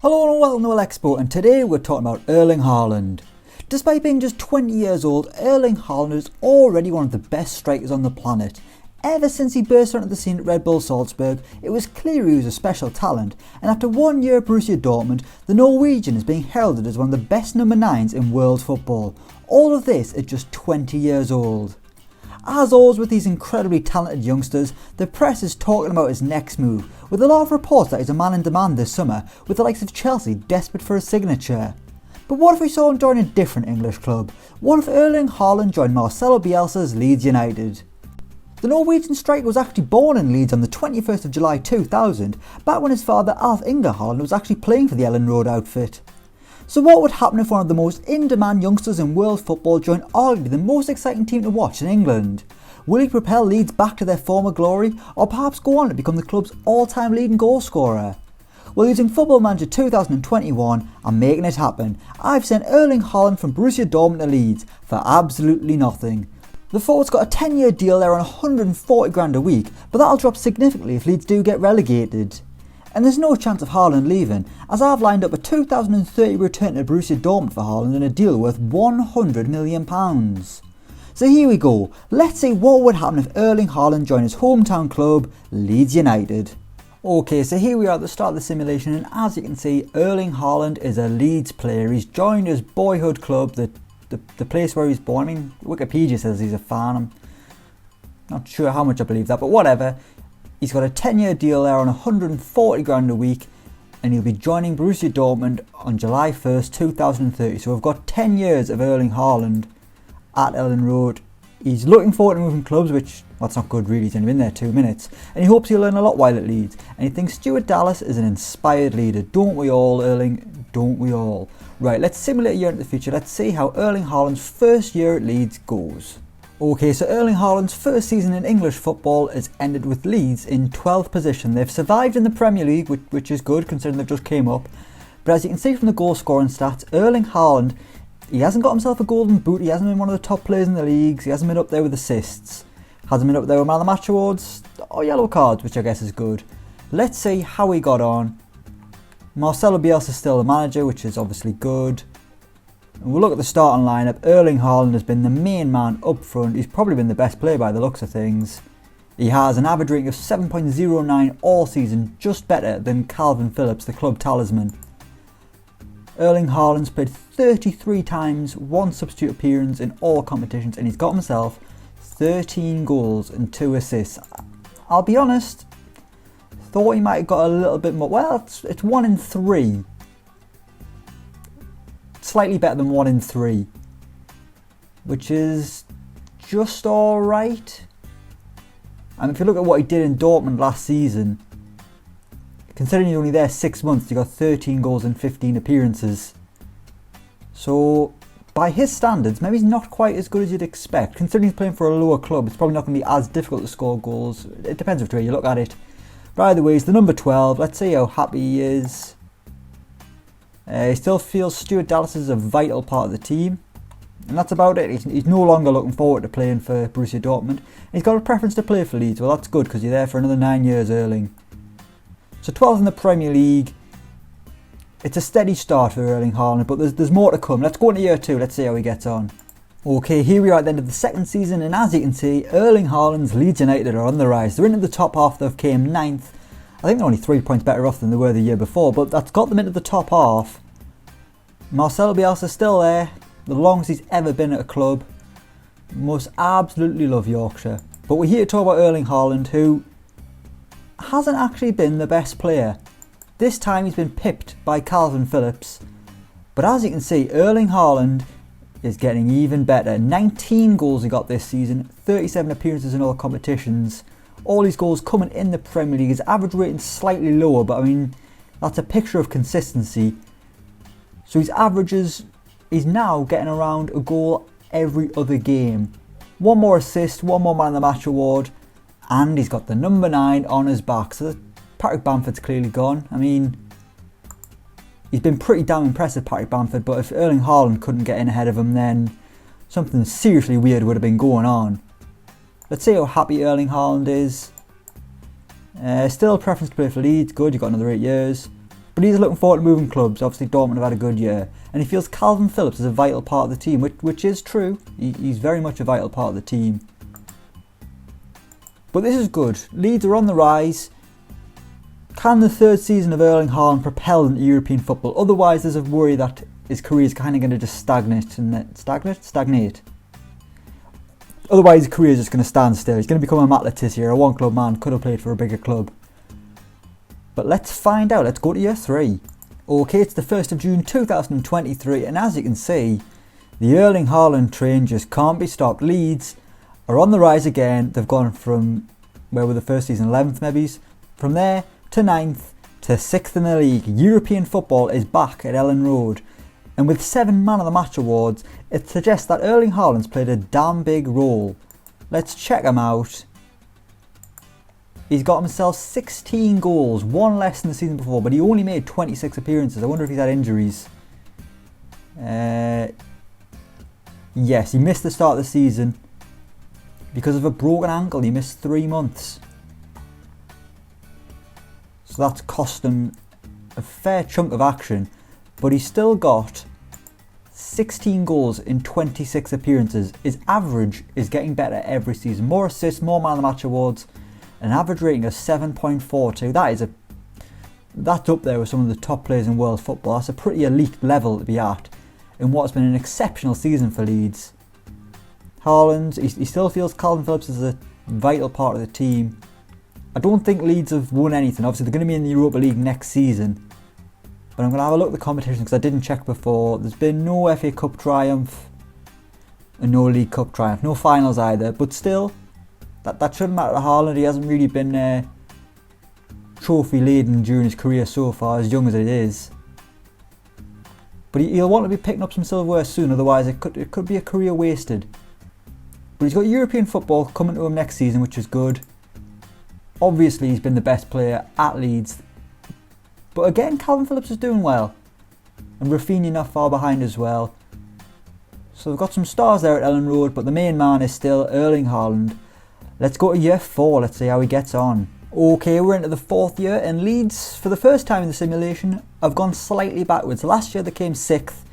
Hello and welcome to Elecspo, and today we're talking about Erling Haaland. Despite being just 20 years old, Erling Haaland is already one of the best strikers on the planet. Ever since he burst onto the scene at Red Bull Salzburg, it was clear he was a special talent, and after 1 year at Borussia Dortmund, the Norwegian is being heralded as one of the best number 9s in world football. All of this at just 20 years old. As always with these incredibly talented youngsters, the press is talking about his next move, with a lot of reports that he's a man in demand this summer, with the likes of Chelsea desperate for his signature. But what if we saw him join a different English club? What if Erling Haaland joined Marcelo Bielsa's Leeds United? The Norwegian striker was actually born in Leeds on the 21st of July 2000, back when his father Alf Inge Haaland was actually playing for the Ellen Road outfit. So what would happen if one of the most in-demand youngsters in world football joined arguably the most exciting team to watch in England? Will he propel Leeds back to their former glory, or perhaps go on to become the club's all-time leading goal scorer? Well, using Football Manager 2021 and making it happen, I've sent Erling Haaland from Borussia Dortmund to Leeds for absolutely nothing. The forward's got a 10-year deal there on 140 grand a week, but that'll drop significantly if Leeds do get relegated. And there's no chance of Haaland leaving, as I've lined up a 2030 return to Borussia Dortmund for Haaland in a deal worth £100 million. So here we go, let's see what would happen if Erling Haaland joined his hometown club, Leeds United. Okay, so here we are at the start of the simulation, and as you can see, Erling Haaland is a Leeds player. He's joined his boyhood club, the place where he's born. I mean, Wikipedia says he's a fan. I'm not sure how much I believe that, but whatever. He's got a 10-year deal there on 140 grand a week, and he'll be joining Borussia Dortmund on July 1st, 2030. So we've got 10 years of Erling Haaland at Ellen Road. He's looking forward to moving clubs, which, well, that's not good really, he's only been there 2 minutes. And he hopes he'll learn a lot while at Leeds. And he thinks Stuart Dallas is an inspired leader. Don't we all, Erling? Don't we all? Right, let's simulate a year into the future. Let's see how Erling Haaland's first year at Leeds goes. Okay, so Erling Haaland's first season in English football has ended with Leeds in 12th position. They've survived in the Premier League, which is good considering they've just came up. But as you can see from the goal scoring stats, Erling Haaland, he hasn't got himself a golden boot, he hasn't been one of the top players in the leagues, he hasn't been up there with assists, hasn't been up there with man of the match awards, or yellow cards, which I guess is good. Let's see how he got on. Marcelo Bielsa is still the manager, which is obviously good. We'll look at the starting lineup. Erling Haaland has been the main man up front. He's probably been the best player by the looks of things. He has an average rating of 7.09 all season, just better than Calvin Phillips, the club talisman. Erling Haaland's played 33 times, 1 substitute appearance in all competitions, and he's got himself 13 goals and 2 assists. I'll be honest, thought he might have got a little bit more. Well, it's 1 in 3. Slightly better than 1 in 3, which is just alright. And if you look at what he did in Dortmund last season, considering he's only there 6 months, he got 13 goals and 15 appearances. So by his standards, maybe he's not quite as good as you'd expect. Considering he's playing for a lower club, it's probably not going to be as difficult to score goals. It depends which way you look at it. But either way, he's the number 12. Let's see how happy he is. He still feels Stuart Dallas is a vital part of the team, and that's about it. He's no longer looking forward to playing for Borussia Dortmund. He's got a preference to play for Leeds. Well, that's good because you're there for another 9 years, Erling. So 12th in the Premier League. It's a steady start for Erling Haaland, but there's more to come. Let's go into year 2. Let's see how he gets on. Okay, here we are at the end of the second season, and as you can see, Erling Haaland's Leeds United are on the rise. They're into the top half. They've came 9th. I think they're only 3 points better off than they were the year before, but that's got them into the top half. Marcelo Bielsa's still there, the longest he's ever been at a club. Must absolutely love Yorkshire. But we're here to talk about Erling Haaland, who hasn't actually been the best player. This time he's been pipped by Calvin Phillips. But as you can see, Erling Haaland is getting even better. 19 goals he got this season, 37 appearances in all competitions. All his goals coming in the Premier League. His average rating's slightly lower, but I mean, that's a picture of consistency. So his averages, he's now getting around a goal every other game. 1 more assist, 1 more man of the match award, and he's got the number 9 on his back. So Patrick Bamford's clearly gone. I mean, he's been pretty damn impressive, Patrick Bamford, but if Erling Haaland couldn't get in ahead of him, then something seriously weird would have been going on. Let's see how happy Erling Haaland is. Still preference to play for Leeds, good, you've got another 8 years. But he's looking forward to moving clubs. Obviously Dortmund have had a good year. And he feels Calvin Phillips is a vital part of the team, which is true. He's very much a vital part of the team. But this is good. Leeds are on the rise. Can the third season of Erling Haaland propel into European football? Otherwise, there's a worry that his career is kind of going to just stagnate. Otherwise, his career is just going to stand still. He's going to become a Matt Letizia, a one-club man, could have played for a bigger club. But let's find out. Let's go to year 3. Okay, it's the 1st of June 2023, and as you can see, the Erling Haaland train just can't be stopped. Leeds are on the rise again. They've gone from, where were the first season, 11th maybe? From there to 9th to 6th in the league. European football is back at Ellen Road. And with 7 Man of the Match awards, it suggests that Erling Haaland's played a damn big role. Let's check him out. He's got himself 16 goals, 1 less than the season before, but he only made 26 appearances. I wonder if he's had injuries. Yes, he missed the start of the season because of a broken ankle. He missed 3 months. So that's cost him a fair chunk of action, but he's still got 16 goals in 26 appearances. His average is getting better every season. More assists, more Man of the Match awards, an average rating of 7.42. That's up there with some of the top players in world football. That's a pretty elite level to be at in what's been an exceptional season for Leeds. Haaland, he still feels Calvin Phillips is a vital part of the team. I don't think Leeds have won anything. Obviously, they're going to be in the Europa League next season. But I'm going to have a look at the competition because I didn't check before. There's been no FA Cup triumph and no League Cup triumph. No finals either. But still, that shouldn't matter to Haaland. He hasn't really been trophy laden during his career so far, as young as it is. But he'll want to be picking up some silverware soon. Otherwise, it could be a career wasted. But he's got European football coming to him next season, which is good. Obviously, he's been the best player at Leeds. But again, Calvin Phillips is doing well. And Rafinha not far behind as well. So we've got some stars there at Ellen Road, but the main man is still Erling Haaland. Let's go to year 4, let's see how he gets on. Okay, we're into the 4th year, and Leeds, for the first time in the simulation, have gone slightly backwards. Last year they came 6th.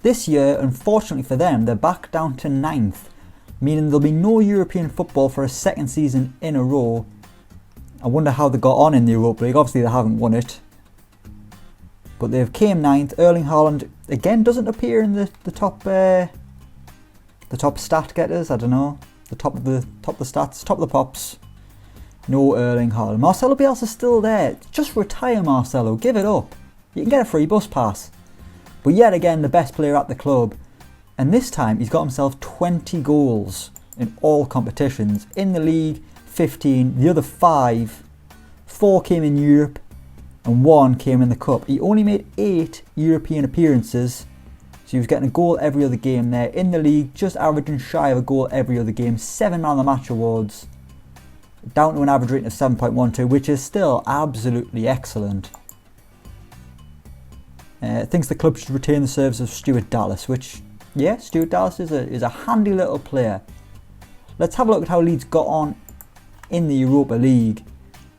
This year, unfortunately for them, they're back down to 9th. Meaning there'll be no European football for a second season in a row. I wonder how they got on in the Europa League. Obviously they haven't won it. But they've came 9th. Erling Haaland again doesn't appear in the top stat getters. I don't know, the top of the stats, top of the pops. No Erling Haaland. Marcelo Bielsa's still there. Just retire, Marcelo. Give it up. You can get a free bus pass. But yet again, the best player at the club, and this time he's got himself 20 goals in all competitions. In the league, 15. The other 4 came in Europe, and 1 came in the Cup. He only made 8 European appearances, so he was getting a goal every other game there. In the league, just averaging shy of a goal every other game. 7 Man of the Match awards, down to an average rating of 7.12, which is still absolutely excellent. Thinks the club should retain the service of Stuart Dallas, which, yeah, Stuart Dallas is a handy little player. Let's have a look at how Leeds got on in the Europa League.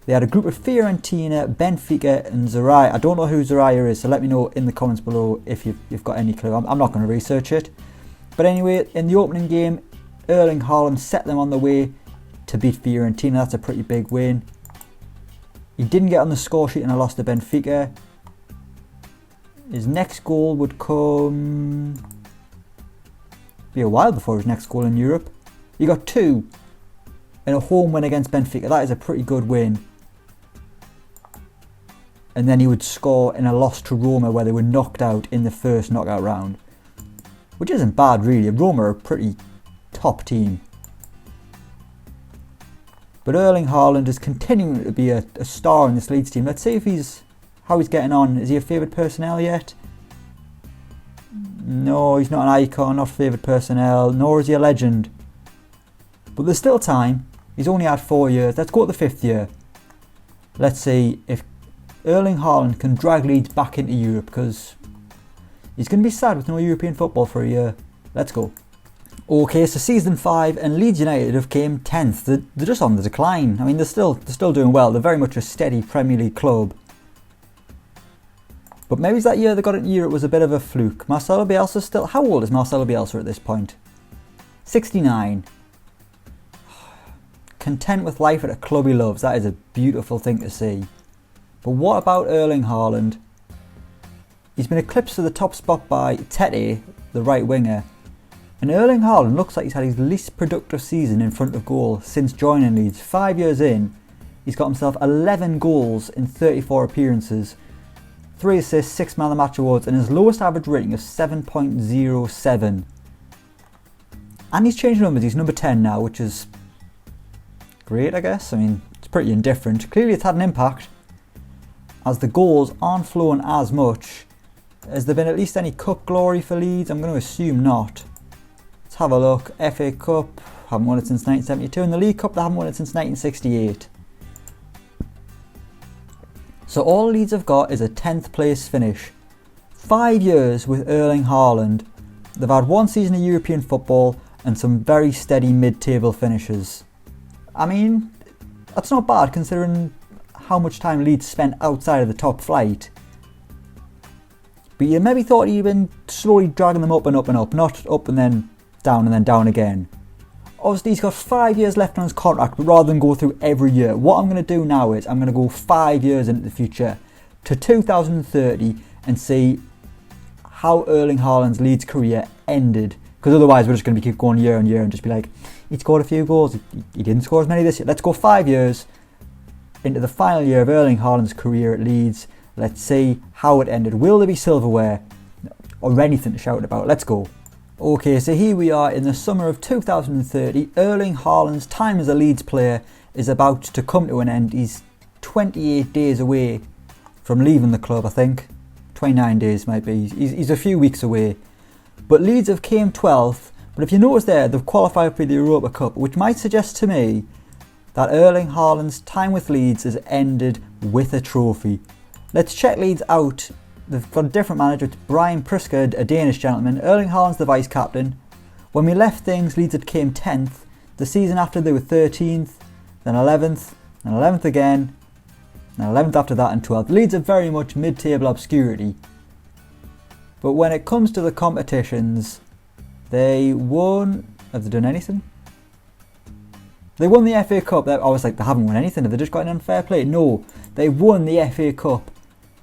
They had a group of Fiorentina, Benfica and Zaraya. I don't know who Zaraya is, so let me know in the comments below if you've got any clue. I'm not going to research it. But anyway, in the opening game, Erling Haaland set them on the way to beat Fiorentina. That's a pretty big win. He didn't get on the score sheet and I lost to Benfica. His next goal would be a while before his next goal in Europe. He got 2 in a home win against Benfica. That is a pretty good win. And then he would score in a loss to Roma where they were knocked out in the first knockout round. Which isn't bad really. Roma are a pretty top team. But Erling Haaland is continuing to be a star in this Leeds team. Let's see how he's getting on. Is he a favoured personnel yet? No, he's not an icon, not favoured personnel, nor is he a legend. But there's still time. He's only had 4 years. Let's go to the 5th year. Let's see if Erling Haaland can drag Leeds back into Europe, because he's going to be sad with no European football for a year. Let's go. Okay, so season 5 and Leeds United have came 10th. They're just on the decline. I mean, they're still doing well. They're very much a steady Premier League club. But maybe that year they got it in Europe was a bit of a fluke. Marcelo Bielsa still... How old is Marcelo Bielsa at this point? 69. Content with life at a club he loves. That is a beautiful thing to see. But what about Erling Haaland? He's been eclipsed to the top spot by Tete, the right winger. And Erling Haaland looks like he's had his least productive season in front of goal since joining Leeds. 5 years in, he's got himself 11 goals in 34 appearances, 3 assists, 6 man of the match awards, and his lowest average rating of 7.07. And he's changed numbers. He's number 10 now, which is great, I guess. I mean, it's pretty indifferent. Clearly it's had an impact, as the goals aren't flowing as much. Has there been at least any cup glory for Leeds? I'm going to assume not. Let's have a look. FA Cup, haven't won it since 1972. And the League Cup, they haven't won it since 1968. So all Leeds have got is a 10th place finish. 5 years with Erling Haaland. They've had 1 season of European football and some very steady mid-table finishes. I mean, that's not bad considering how much time Leeds spent outside of the top flight. But you maybe thought he'd been slowly dragging them up and up and up, not up and then down again. Obviously he's got 5 years left on his contract, but rather than go through every year, what I'm going to do now is I'm going to go 5 years into the future to 2030 and see how Erling Haaland's Leeds career ended. Because otherwise we're just going to keep going year on year and just be like, he scored a few goals, he didn't score as many this year. Let's go 5 years into the final year of Erling Haaland's career at Leeds. Let's see how it ended. Will there be silverware or anything to shout about? Let's go. Okay, so here we are in the summer of 2030. Erling Haaland's time as a Leeds player is about to come to an end. He's 28 days away from leaving the club, I think. 29 days might be. He's a few weeks away. But Leeds have came 12th. But if you notice there, they've qualified for the Europa Cup, which might suggest to me that Erling Haaland's time with Leeds has ended with a trophy. Let's check Leeds out. They've got a different manager. It's Brian Prisker, a Danish gentleman. Erling Haaland's the vice captain. When we left things, Leeds had came 10th. The season after they were 13th, then 11th, then 11th again, then 11th after that and 12th. Leeds are very much mid-table obscurity. But when it comes to the competitions, they won... Have they done anything? They won the FA Cup. I was like, they haven't won anything. Have they just got an unfair play? No, they won the FA Cup.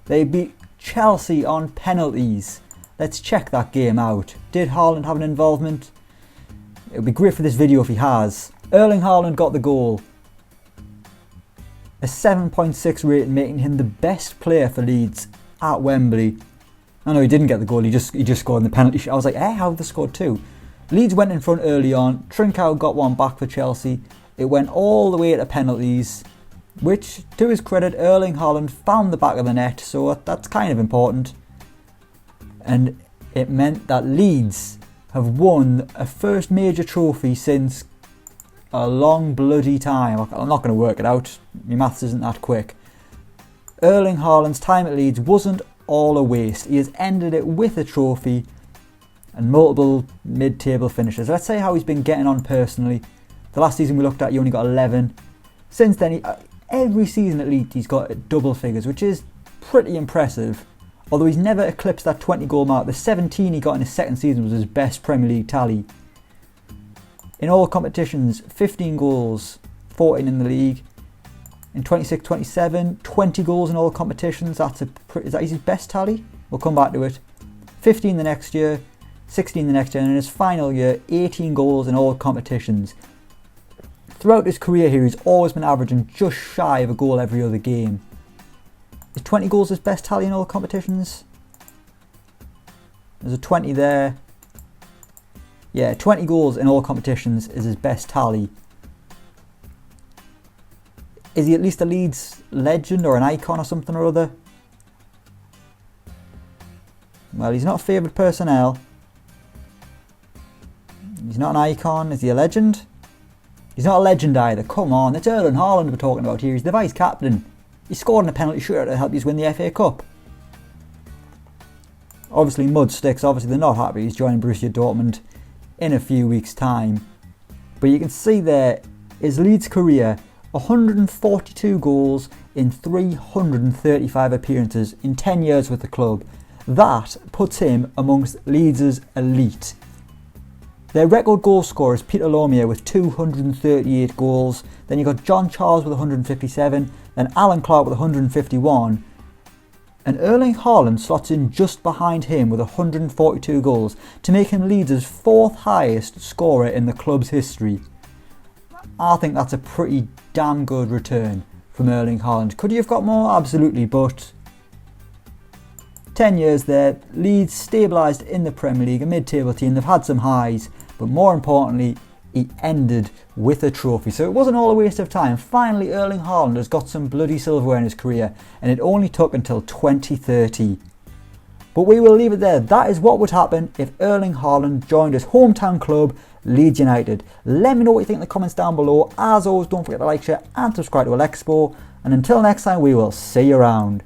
They beat Chelsea on penalties. Let's check that game out. Did Haaland have an involvement? It would be great for this video if he has. Erling Haaland got the goal. A 7.6 rating, making him the best player for Leeds at Wembley. I know he didn't get the goal, he just scored in the penalty. I was like, how have they scored 2? Leeds went in front early on. Trincao got one back for Chelsea. It went all the way to penalties, which, to his credit, Erling Haaland found the back of the net, so that's kind of important. And it meant that Leeds have won a first major trophy since a long bloody time. I'm not going to work it out, my maths isn't that quick. Erling Haaland's time at Leeds wasn't all a waste. He has ended it with a trophy and multiple mid-table finishes. Let's say how he's been getting on personally. The last season we looked at, he only got 11. Since then, every season at Leeds he's got double figures, which is pretty impressive. Although he's never eclipsed that 20 goal mark. The 17 he got in his second season was his best Premier League tally. In all competitions, 15 goals, 14 in the league. In 26-27, 20 goals in all competitions. Is that his best tally? We'll come back to it. 15 the next year, 16 the next year, and in his final year, 18 goals in all competitions. Throughout his career here, he's always been averaging just shy of a goal every other game. Is 20 goals his best tally in all competitions? There's a 20 there. Yeah, 20 goals in all competitions is his best tally. Is he at least a Leeds legend or an icon or something or other? Well, he's not favoured personnel. He's not an icon. Is he a legend? He's not a legend either. Come on, it's Erling Haaland we're talking about here. He's the vice captain. He scored in a penalty shootout to help you win the FA Cup. Obviously, mud sticks. Obviously, they're not happy. He's joining Borussia Dortmund in a few weeks' time. But you can see there, his Leeds career, 142 goals in 335 appearances in 10 years with the club. That puts him amongst Leeds' elite. Their record goal scorer is Peter Lomia with 238 goals. Then you've got John Charles with 157, then Alan Clark with 151. And Erling Haaland slots in just behind him with 142 goals to make him Leeds' fourth highest scorer in the club's history. I think that's a pretty damn good return from Erling Haaland. Could he have got more? Absolutely, but 10 years there, Leeds stabilised in the Premier League, a mid-table team. They've had some highs, but more importantly, he ended with a trophy. So it wasn't all a waste of time. Finally, Erling Haaland has got some bloody silverware in his career, and it only took until 2030. But we will leave it there. That is what would happen if Erling Haaland joined his hometown club, Leeds United. Let me know what you think in the comments down below. As always, don't forget to like, share and subscribe to Elecspo. And until next time, we will see you around.